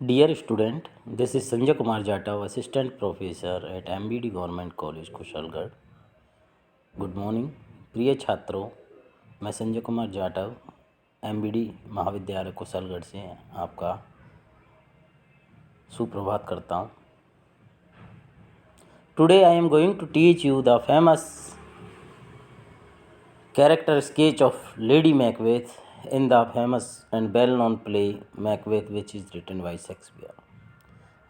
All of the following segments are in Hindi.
Dear student, this is Sanjay Kumar Jatav, Assistant Professor at MBD Government College, Kushalgarh. Good morning प्रिय छात्रों, मैं संजय कुमार जाटव MBD महाविद्यालय कुशलगढ़ से आपका सुप्रभात करता हूँ. Today I am going to teach you the famous character sketch of Lady Macbeth in the famous and well-known play Macbeth, which is written by Shakespeare.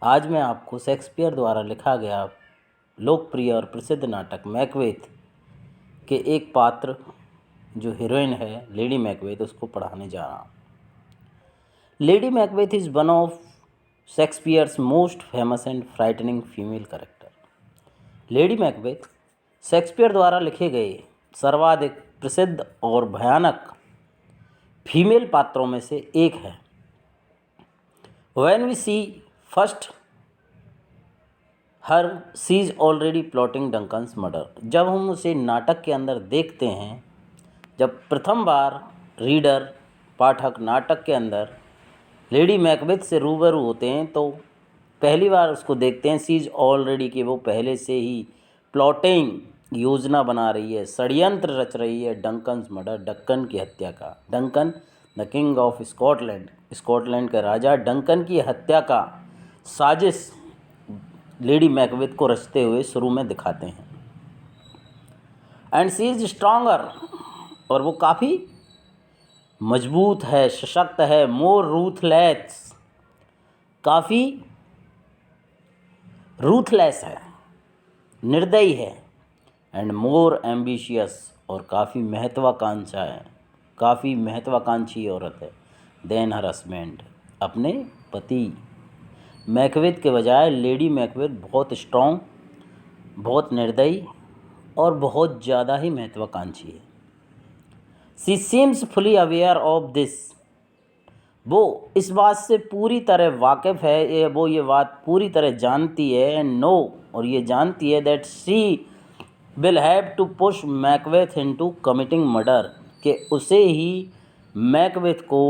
आज मैं आपको शेक्सपियर द्वारा लिखा गया लोकप्रिय और प्रसिद्ध नाटक मैकबेथ के एक पात्र जो हीरोइन है लेडी मैकबेथ उसको पढ़ाने जा रहा हूँ. Lady Macbeth is one of Shakespeare's most famous and frightening female character. Lady Macbeth Shakespeare द्वारा लिखे गए सर्वाधिक प्रसिद्ध और भयानक फीमेल पात्रों में से एक है. When we see first her, she is already plotting Duncan's murder. जब हम उसे नाटक के अंदर देखते हैं, जब प्रथम बार रीडर पाठक नाटक के अंदर लेडी मैकबेथ से रूबरू होते हैं तो पहली बार उसको देखते हैं शी इज़ ऑलरेडी कि वो पहले से ही प्लॉटिंग योजना बना रही है, षड्यंत्र रच रही है डंकन्स मर्डर, डक्कन की हत्या का. Duncan the king of Scotland, Scotland के राजा डंकन की हत्या का साजिश लेडी मैकबेथ को रचते हुए शुरू में दिखाते हैं. एंड शी इज़ स्ट्रांगर, और वो काफ़ी मजबूत है, सशक्त है. मोर रूथलेस, काफ़ी रूथलेस है, निर्दयी है. एंड मोर एम्बिशियस, और काफ़ी महत्वाकांक्षा है, काफ़ी महत्वाकांक्षी औरत है. देन हर हस्बैंड, अपने पति. मैकबेथ के बजाय लेडी मैकबेथ बहुत स्ट्रॉन्ग, बहुत निर्दयी और बहुत ज़्यादा ही महत्वाकांक्षी है. She seems fully aware of this, वो इस बात से पूरी तरह वाकिफ़ है, वो ये बात पूरी तरह जानती है. एंड नो, और ये जानती है that she will have to push Macbeth into committing murder, कि उसे ही मैकबेथ को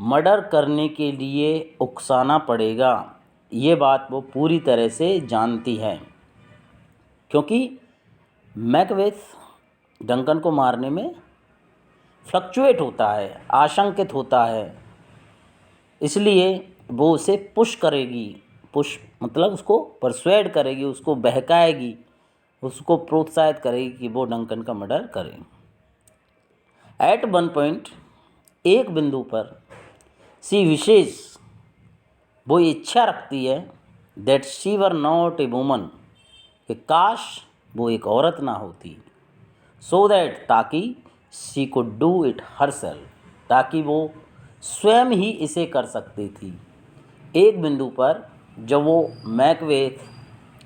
मर्डर करने के लिए उकसाना पड़ेगा. ये बात वो पूरी तरह से जानती है, क्योंकि मैकबेथ डंकन को मारने में फ्लक्चुएट होता है, आशंकित होता है, इसलिए वो उसे पुश करेगी. पुश मतलब उसको परसुएड करेगी, उसको बहकाएगी, उसको प्रोत्साहित करेगी कि वो डंकन का मर्डर करे. एट वन पॉइंट, एक बिंदु पर, सी विशेष, वो इच्छा रखती है that she were not a woman, कि काश वो एक औरत ना होती. सो दैट, ताकि she could do it herself, ताकि वो स्वयं ही इसे कर सकती थी. एक बिंदु पर जब वो मैकबेथ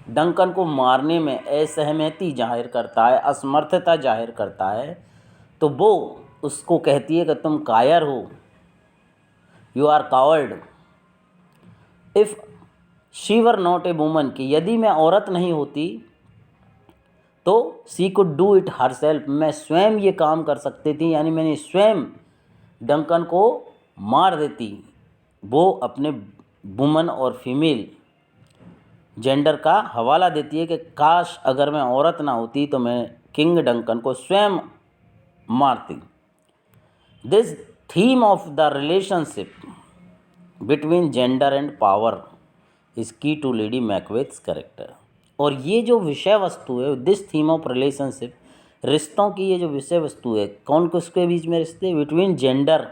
डंकन को मारने में असहमति जाहिर करता है, असमर्थता जाहिर करता है, तो वो उसको कहती है कि तुम कायर हो, you are coward. If she were not a woman, कि यदि मैं औरत नहीं होती तो she could do it herself, मैं स्वयं ये काम कर सकती थी, यानी मैंने स्वयं डंकन को मार देती. वो अपने वुमन और फीमेल जेंडर का हवाला देती है कि काश अगर मैं औरत ना होती तो मैं किंग डंकन को स्वयं मारती. This theme of the relationship between gender and power is key to lady मैकबेथ्स character. और ये जो विषय वस्तु है, दिस थीम ऑफ रिलेशनशिप, रिश्तों की ये जो विषय वस्तु है, कौन किसके बीच में रिश्ते, बिटवीन जेंडर,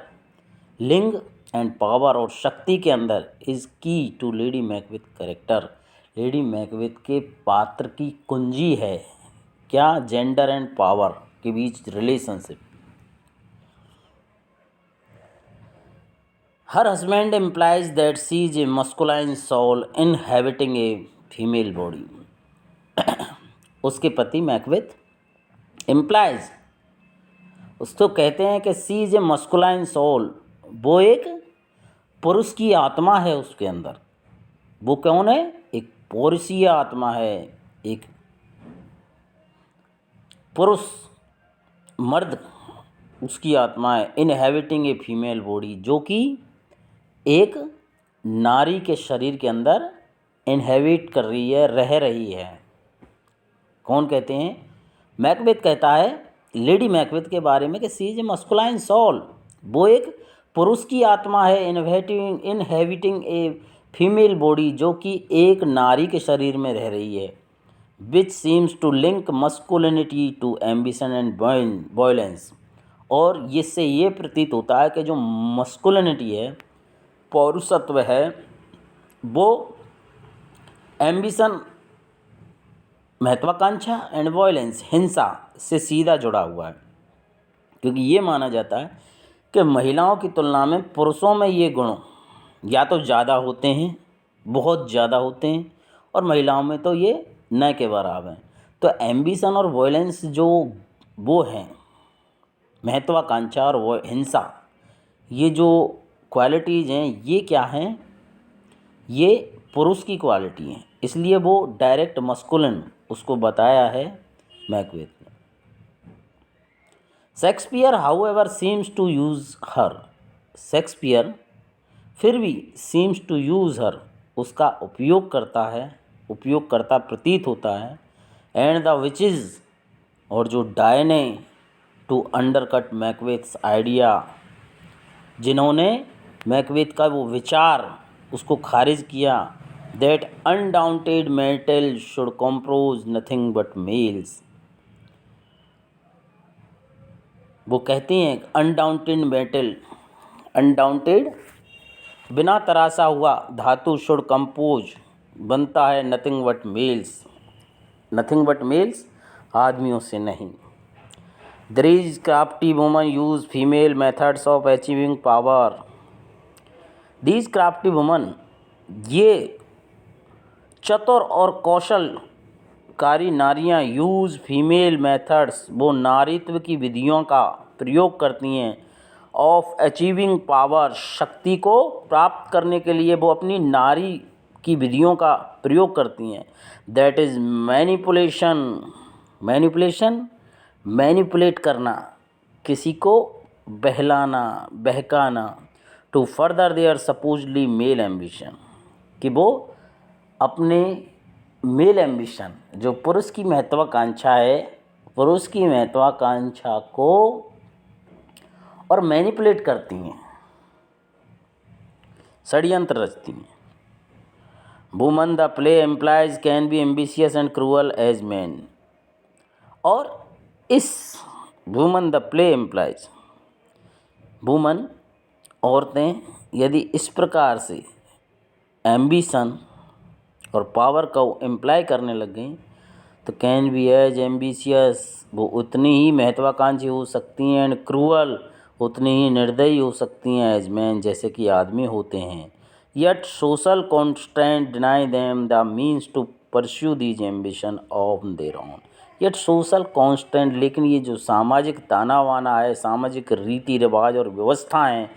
लिंग, एंड पावर, और शक्ति के अंदर, is key to Lady Macbeth character, Lady Macbeth के पात्र की कुंजी है. क्या? जेंडर एंड पावर के बीच relationship. Her husband implies that she is a masculine soul inhabiting a female body. उसके पति मैकबेथ इम्प्लाइज, उसको कहते हैं कि she is a masculine soul, वो एक पुरुष की आत्मा है उसके अंदर. वो कौन है? एक पुरुषीय आत्मा है, एक पुरुष, मर्द उसकी आत्मा है. इनहेबिटिंग ए फीमेल बॉडी, जो कि एक नारी के शरीर के अंदर इनहेबिट कर रही है, रह रही है। कौन कहते हैं? मैकबेथ कहता है लेडी मैकबेथ के बारे में कि she is a masculine soul, वो एक पुरुष की आत्मा है, इनहेबिटिंग ए फीमेल बॉडी, जो कि एक नारी के शरीर में रह रही है, which seems to link masculinity to ambition and violence. और इससे ये प्रतीत होता है कि जो मस्कुलिनिटी है, पौरुषत्व है, वो एम्बिशन महत्वाकांक्षा एंड वायलेंस हिंसा से सीधा जुड़ा हुआ है। क्योंकि ये माना जाता है कि महिलाओं की तुलना में पुरुषों में ये गुण या तो ज़्यादा होते हैं, बहुत ज़्यादा होते हैं, और महिलाओं में तो ये न के बराबर हैं। तो एम्बिशन और वायलेंस जो वो हैं, महत्वाकांक्षा और वो हिंसा, ये जो क्वालिटीज़ हैं, ये क्या हैं? ये पुरुष की क्वालिटी हैं। इसलिए वो डायरेक्ट मस्कुलिन उसको बताया है मैकबेथ ने। Shakespeare however seems to use her, Shakespeare फिर भी सीम्स टू यूज़ हर, उसका उपयोग करता है, उपयोग करता प्रतीत होता है, एंड द विचेज़, और जो डायने, टू अंडरकट मैकबेथ्स आइडिया, जिन्होंने मैकबेथ का वो विचार उसको खारिज किया, that undaunted mettle should compose nothing but males. वो कहती हैं अनडाउंटेड मेटल, अनडाउंटेड बिना तराशा हुआ धातु शुड कंपोज बनता है nothing but males, nothing but males, आदमियों से नहीं। These crafty women use female methods of achieving power, these crafty women, ये चतुर और कौशलकारी नारियां, यूज़ फीमेल मेथड्स, वो नारीत्व की विधियों का प्रयोग करती हैं, ऑफ अचीविंग पावर, शक्ति को प्राप्त करने के लिए वो अपनी नारी की विधियों का प्रयोग करती हैं। That is manipulation, manipulation manipulate करना, किसी को बहलाना, बहकाना, to further their supposedly male ambition, कि वो अपने मेल एम्बिशन, जो पुरुष की महत्वाकांक्षा है, पुरुष की महत्वाकांक्षा को और मैनिपुलेट करती हैं, षड्यंत्र रचती हैं। Women the play employs can be ambitious and cruel as man, और इस women the play employs, women औरतें यदि इस प्रकार से एम्बिशन और पावर को एम्प्लाई करने लग गई, तो कैन बी एज एम्बिशियस, वो उतनी ही महत्वाकांक्षी हो सकती हैं, एंड क्रूअल, उतनी ही निर्दयी हो सकती हैं, एज मैन, जैसे कि आदमी होते हैं। Yet social constant deny them the means to pursue these ambition of their own, yet social constant, लेकिन ये जो सामाजिक ताना वाना है, सामाजिक रीति रिवाज और व्यवस्थाएँ,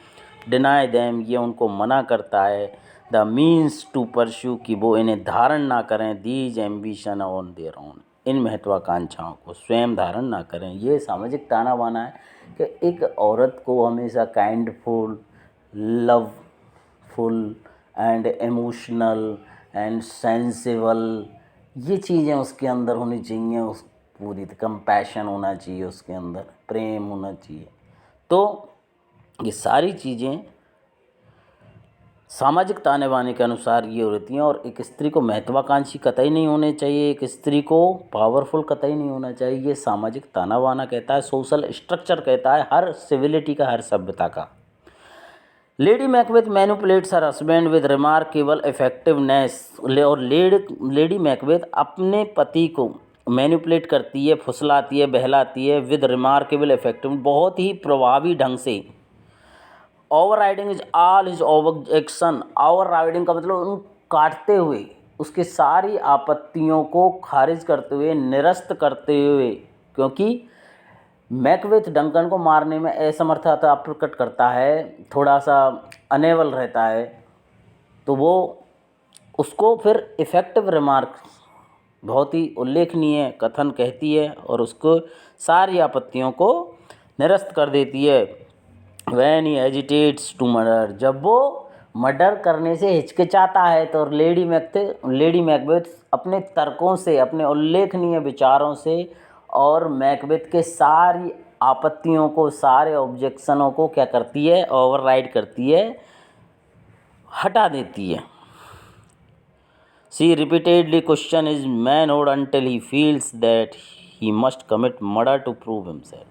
डिनाई देम, ये उनको मना करता है, द मीन्स टू परस्यू, कि वो इन्हें धारण ना करें, these ambition on their own, इन महत्वाकांक्षाओं को स्वयं धारण ना करें। ये सामाजिक ताना बाना है कि एक औरत को हमेशा kindful, loveful and emotional and sensible, ये चीज़ें उसके अंदर होनी चाहिए, उस पूरी कंपैशन होना चाहिए, उसके अंदर प्रेम होना चाहिए। तो ये सारी चीज़ें सामाजिक ताने बाने के अनुसार ये होती हैं। और एक स्त्री को महत्वाकांक्षी कतई नहीं होने चाहिए, एक स्त्री को पावरफुल कतई नहीं होना चाहिए, ये सामाजिक ताना बाना कहता है, सोशल स्ट्रक्चर कहता है, हर सिविलिटी का, हर सभ्यता का। Lady Macbeth manipulates her husband with remarkable effectiveness, और लेडी मैकबेथ अपने पति को मैनिपुलेट करती है, फुसलाती है, बहलाती है, विद रिमार्केबल इफेक्टिव, बहुत ही प्रभावी ढंग से। Over riding is all his objection, over riding का मतलब उन काटते हुए, उसके सारी आपत्तियों को खारिज करते हुए, निरस्त करते हुए, क्योंकि मैकबेथ डंकन को मारने में असमर्थता प्रकट करता है, थोड़ा सा अनेबल रहता है, तो वो उसको फिर इफ़ेक्टिव रिमार्क, बहुत ही उल्लेखनीय कथन कहती है, और उसको सारी आपत्तियों को निरस्त कर देती है। When he hesitates to murder, जब वो मर्डर करने से हिचकिचाता है, तो लेडी मैकबेथ अपने तर्कों से, अपने उल्लेखनीय विचारों से और मैकबेथ के सारी आपत्तियों को, सारे ऑब्जेक्शनों को क्या करती है, ओवरराइड करती है, हटा देती है। She repeatedly questions his manhood until he feels that he must commit murder to prove himself.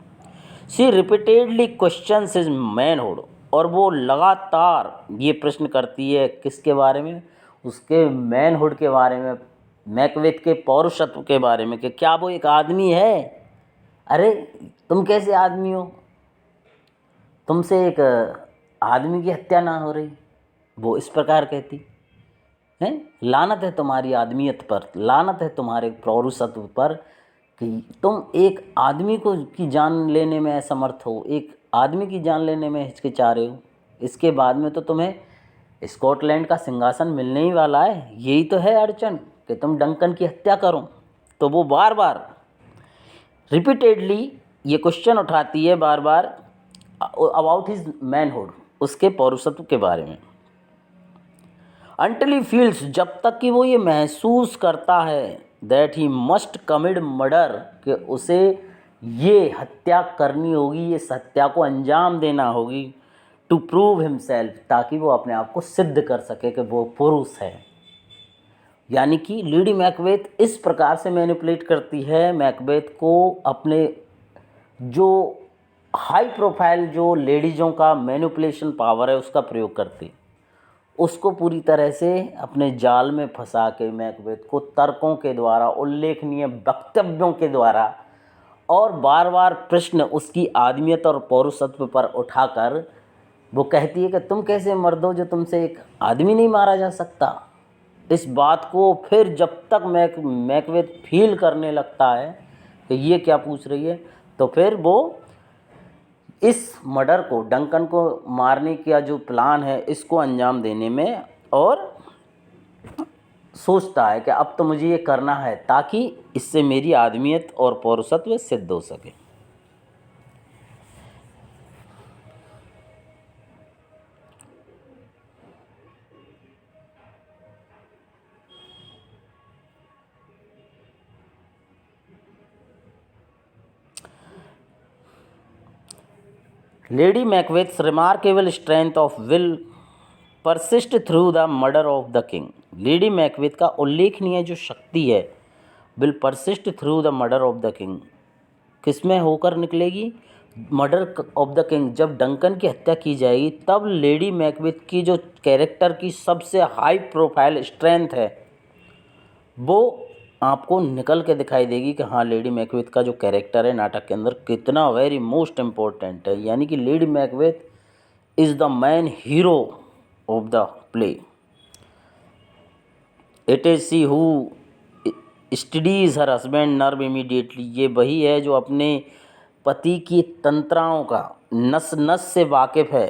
She repeatedly questions his manhood, और वो लगातार ये प्रश्न करती है किसके बारे में, उसके मैनहुड के बारे में, मैकबेथ के पौरुषत्व के बारे में, कि क्या वो एक आदमी है। अरे तुम कैसे आदमी हो, तुमसे एक आदमी की हत्या ना हो रही, वो इस प्रकार कहती हैं। लानत है तुम्हारी आदमियत पर, लानत है तुम्हारे पौरुषत्व पर कि तुम एक आदमी को की जान लेने में असमर्थ हो, एक आदमी की जान लेने में हिचकिचा रहे हो। इसके बाद में तो तुम्हें स्कॉटलैंड का सिंहासन मिलने ही वाला है, यही तो है अड़चन कि तुम डंकन की हत्या करो। तो वो बार बार रिपीटेडली ये क्वेश्चन उठाती है, बार बार, अबाउट हिज मैनहुड, उसके पौरुषत्व के बारे में। Until he feels, जब तक कि वो ये महसूस करता है, that he must commit murder, कि उसे ये हत्या करनी होगी, ये हत्या को अंजाम देना होगी, टू प्रूव हिमसेल्फ, ताकि वो अपने आप को सिद्ध कर सके कि वो पुरुष है। यानी कि लेडी मैकबेथ इस प्रकार से मैनिपुलेट करती है मैकबेथ को, अपने जो हाई प्रोफाइल जो लेडीज़ों का मैनिपुलेशन पावर है उसका प्रयोग करती, उसको पूरी तरह से अपने जाल में फंसा के मैकबेथ को तर्कों के द्वारा, उल्लेखनीय वक्तव्यों के द्वारा और बार बार प्रश्न उसकी आदमियत और पौरुषत्व पर उठाकर वो कहती है कि तुम कैसे मर्द हो जो तुमसे एक आदमी नहीं मारा जा सकता। इस बात को फिर जब तक मैकबेथ फील करने लगता है कि ये क्या पूछ रही है, तो फिर वो इस मर्डर को, डंकन को मारने का जो प्लान है, इसको अंजाम देने में और सोचता है कि अब तो मुझे ये करना है ताकि इससे मेरी आदमियत और पौरुषत्व सिद्ध हो सके। Lady Macbeth's remarkable strength of will persist through the murder of the king. Lady Macbeth का उल्लेखनीय जो शक्ति है, will persist through the murder of the king, किसमें होकर निकलेगी, मर्डर ऑफ द किंग। जब डंकन की हत्या की जाएगी तब लेडी मैकबेथ की जो कैरेक्टर की सबसे हाई प्रोफाइल स्ट्रेंथ है वो आपको निकल के दिखाई देगी कि हाँ, लेडी मैकबेथ का जो कैरेक्टर है नाटक के अंदर कितना वेरी मोस्ट इम्पोर्टेंट है। यानी कि lady Macbeth is the main hero of the play. It is see who studies her husband nerve immediately. ये वही है जो अपने पति की तंत्राओं का नस नस से वाकिफ़ है,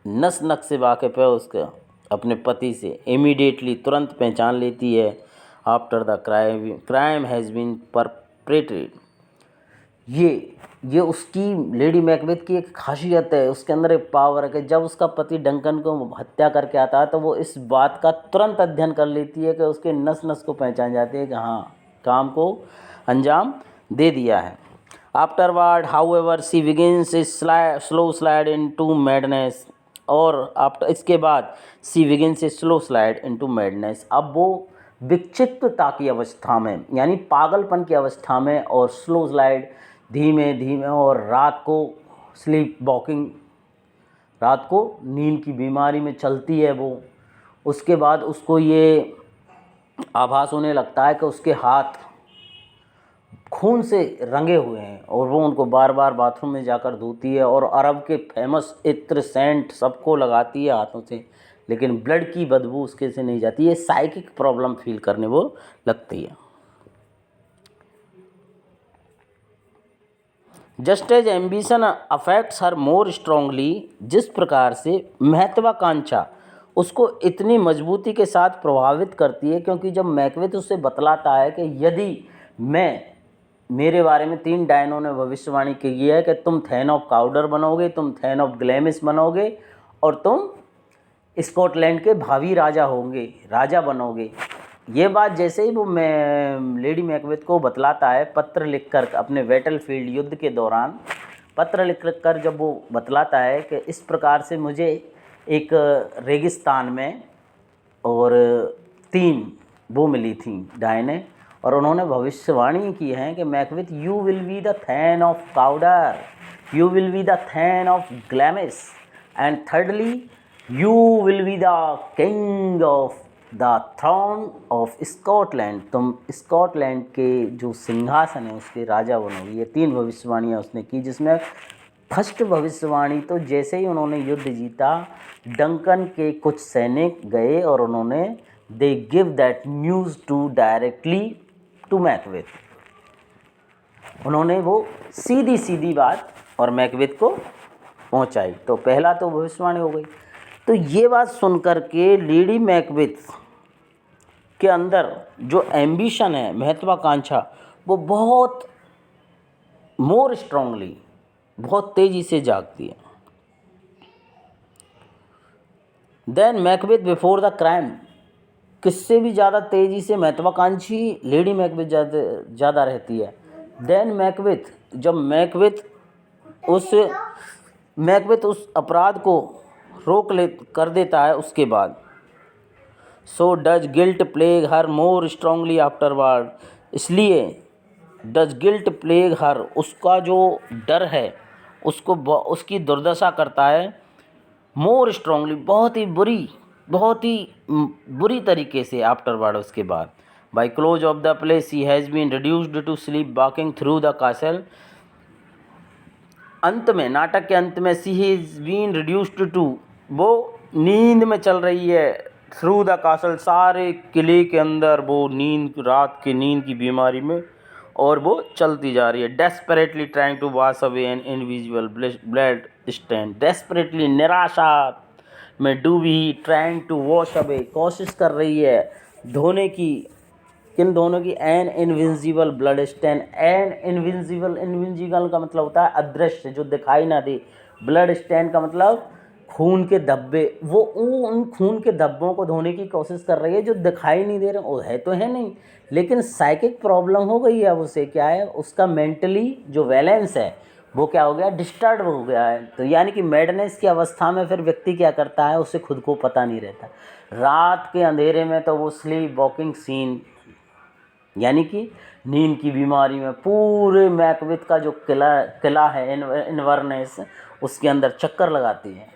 नस नस से वाकिफ़ है उसका, अपने पति से इमीडिएटली तुरंत पहचान लेती है। After the crime has been perpetrated, ये उसकी लेडी मैकबेथ की एक खासियत है, उसके अंदर एक पावर है कि जब उसका पति डंकन को हत्या करके आता है तो वो इस बात का तुरंत अध्ययन कर लेती है कि उसके नस नस को पहचान जाती है कि हाँ, काम को अंजाम दे दिया है। Afterward however she begins slow slide into madness, और आफ्टर इसके बाद she begins slow slide into madness. अब वो विक्षिप्तता की अवस्था में, यानी पागलपन की अवस्था में, और स्लो स्लाइड धीमे धीमे, और रात को स्लीप वॉकिंग, रात को नींद की बीमारी में चलती है वो। उसके बाद उसको ये आभास होने लगता है कि उसके हाथ खून से रंगे हुए हैं और वो उनको बार बार बाथरूम में जाकर धोती है और अरब के फेमस इत्र सेंट सबको लगाती है हाथों से, लेकिन ब्लड की बदबू उसके से नहीं जाती है। साइकिक प्रॉब्लम फील करने वो लगती है। जस्ट एज एम्बिशन अफेक्ट्स हर मोर स्ट्रांगली, जिस प्रकार से महत्वाकांक्षा उसको इतनी मजबूती के साथ प्रभावित करती है, क्योंकि जब मैकबेथ उससे बतलाता है कि यदि मेरे बारे में 3 डायनों ने भविष्यवाणी की है कि तुम थैन ऑफ काउडर बनोगे, तुम थैन ऑफ ग्लैमिस बनोगे और तुम स्कॉटलैंड के भावी राजा होंगे, राजा बनोगे। ये बात जैसे ही वो लेडी मैकबेथ को बतलाता है पत्र लिखकर, अपने बैटलफील्ड युद्ध के दौरान पत्र लिखकर जब वो बतलाता है कि इस प्रकार से मुझे एक रेगिस्तान में और 3 वो मिली थी डायने, और उन्होंने भविष्यवाणी की है कि Macbeth you will be the thane of Cawdor, you will be the thane of Glamis, and thirdly you will be the king of the throne of Scotland, तुम स्कॉटलैंड के जो सिंहासन है उसके राजा बनोगे। ये 3 भविष्यवाणियाँ उसने की, जिसमें फर्स्ट भविष्यवाणी तो जैसे ही उन्होंने युद्ध जीता, डंकन के कुछ सैनिक गए और उन्होंने they give that news to directly to Macbeth, उन्होंने वो सीधी सीधी बात और मैकबेथ को पहुंचाई। तो पहला तो भविष्यवाणी हो गई। तो ये बात सुनकर के लेडी मैकबेथ के अंदर जो एम्बिशन है, महत्वाकांक्षा, वो बहुत मोर स्ट्रांगली, बहुत तेज़ी से जागती है। Then Macbeth before the crime, किससे भी ज़्यादा तेज़ी से महत्वाकांक्षी लेडी मैकबेथ ज़्यादा रहती है। देन मैकबेथ, जब मैकबेथ उस अपराध को कर देता है उसके बाद, so does guilt plague her more strongly afterward, इसलिए डज गिल्ट प्लेग हर, उसका जो डर है उसको उसकी दुर्दशा करता है मोर स्ट्रांगली, बहुत ही बुरी तरीके से आफ्टरवर्ड, उसके बाद। By close of the play she has been reduced to sleep walking through the castle, अंत में, नाटक के अंत में she has been reduced to, वो नींद में चल रही है, थ्रू द कासल, सारे किले के अंदर वो नींद, रात की नींद की बीमारी में, और वो चलती जा रही है। Desperately trying to wash away an invisible blood stain, desperately, निराशा में डूबी, ट्राइंग टू वॉश अवे, कोशिश कर रही है धोने की, किन दोनों की, an invisible blood stain. An invisible का मतलब होता है अदृश्य, जो दिखाई ना दे। ब्लड स्टेन का मतलब खून के धब्बे, वो उन खून के धब्बों को धोने की कोशिश कर रही है जो दिखाई नहीं दे रहे, वो है तो है नहीं, लेकिन साइकिक प्रॉब्लम हो गई है। अब उसे क्या है, उसका मेंटली जो बैलेंस है वो क्या हो गया, डिस्टर्ब हो गया है। तो यानी कि मैडनेस की अवस्था में फिर व्यक्ति क्या करता है, उसे खुद को पता नहीं रहता। रात के अंधेरे में तो वो स्लीप वॉकिंग सीन, यानी कि नींद की बीमारी में पूरे मैकबेथ का जो किला है इनवर्नेस, उसके अंदर चक्कर लगाती है,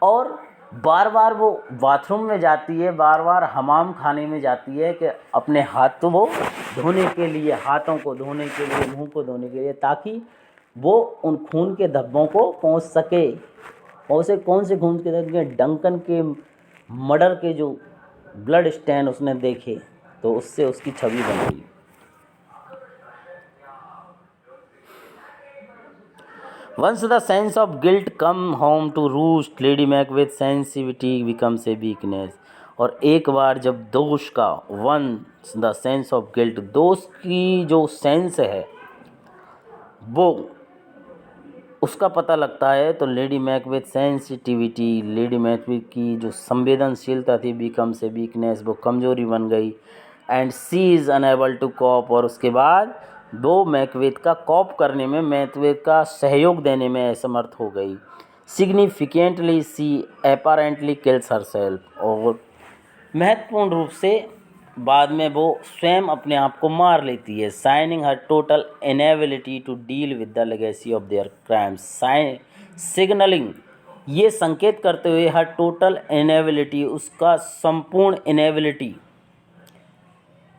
और बार बार वो बाथरूम में जाती है, बार बार हमाम खाने में जाती है कि अपने हाथ वो धोने के लिए, हाथों को धोने के लिए, मुंह को धोने के लिए, ताकि वो उन खून के धब्बों को पहुंच सके। और उसे कौन से खून के धब्बे, डंकन के मर्डर के जो ब्लड स्टेन उसने देखे, तो उससे उसकी छवि बन गई। Once the sense of guilt come home to roost, Lady Macbeth sensitivity becomes a weakness. और एक बार जब दोष का, once the sense of guilt, दोष की जो सेंस है वो उसका पता लगता है, तो lady Macbeth sensitivity, lady Macbeth की जो संवेदनशीलता थी, becomes a weakness, वो कमजोरी बन गई। And she is unable to cope, और उसके बाद वो मैकबेथ का कॉप करने में, मैकबेथ का सहयोग देने में असमर्थ हो गई। सिग्निफिकेंटली सी अपैरेंटली किल्स हरसेल्फ, और महत्वपूर्ण रूप से बाद में वो स्वयं अपने आप को मार लेती है। Signing her total inability to deal with the legacy of their crimes, signalling, ये संकेत करते हुए हर टोटल इनेबिलिटी, उसका संपूर्ण इनेबिलिटी,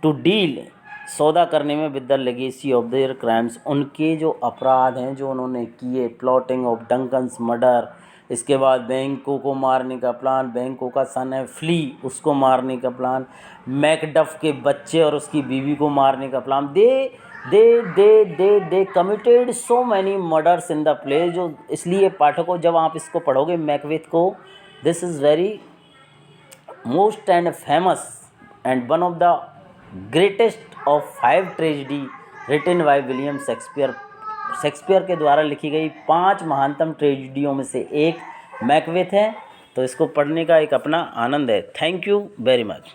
टू डील, सौदा करने में, with the legacy of their crimes, उनके जो अपराध हैं जो उन्होंने किए, प्लॉटिंग ऑफ डंकन्स मर्डर, इसके बाद बैंको को मारने का प्लान, बैंको का सन है फ्ली, उसको मारने का प्लान, मैकडफ के बच्चे और उसकी बीवी को मारने का plan. They committed so many murders in the play, जो इसलिए पाठकों जब आप इसको पढ़ोगे मैकबेथ को, this is very most and famous and one of the greatest of 5 tragedy written by William Shakespeare के द्वारा लिखी गई 5 महानतम ट्रेजिडियों में से एक मैकबेथ है। तो इसको पढ़ने का एक अपना आनंद है। Thank you very much.